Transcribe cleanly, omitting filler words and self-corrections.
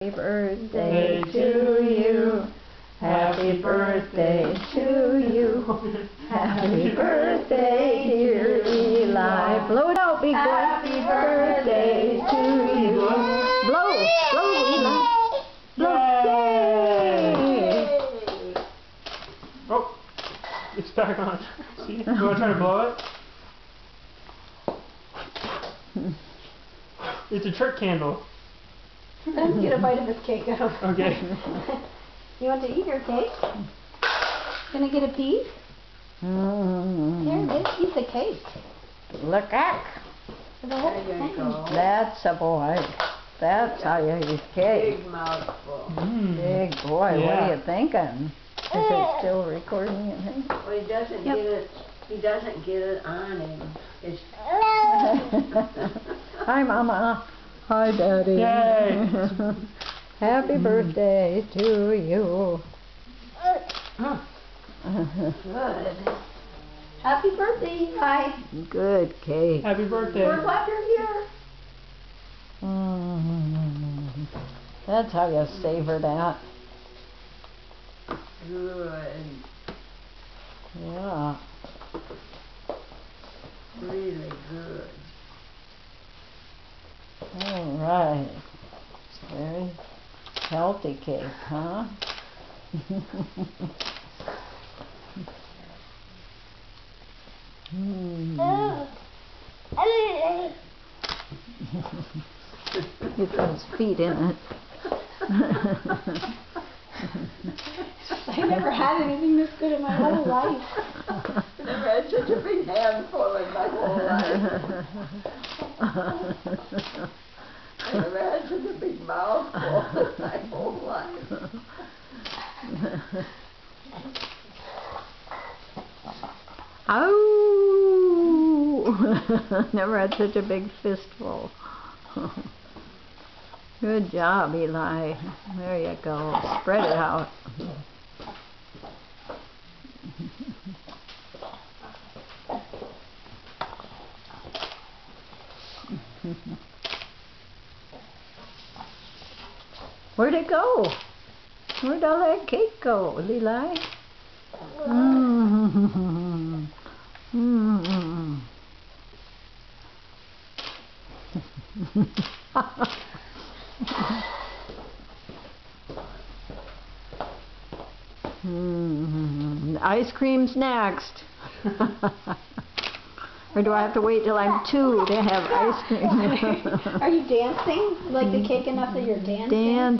Happy birthday to you. Happy birthday to you. Happy birthday, dear Eli. Blow it out, big boy. Happy birthday to you. Blow, Eli. Yay! Oh, it's back on. See? You want to try to blow it? It's a trick candle. Let's get a bite of this cake out. Okay. You want to eat your cake? Gonna get a piece? Here, get a piece of cake. Look at. There you go. That's a boy. That's how you eat cake. Big mouthful. Big boy, what Yeah. are you thinking? Is it still recording, you think? Well, he doesn't Yep. get it. He doesn't get it on him. It's Hi, Mama. Hi, Daddy. Yay. Happy birthday to you. Good. Happy birthday. Hi. Good cake. Happy birthday. We're glad you're here. That's how you savor that. good. Yeah. Really good. All right. It's very healthy cake, huh? Get those feet in it. I never had anything this good in my whole life. I never had such a big handful in my whole life. I never had such a big mouthful in my whole life. Ow! Never had such a big fistful. Good job, Eli. There you go. Spread it out. Where'd it go? Where'd all that cake go, Eli? Ice cream's next. Or do I have to wait till I'm 2 to have ice cream? Are you dancing? Like the cake enough that you're dancing?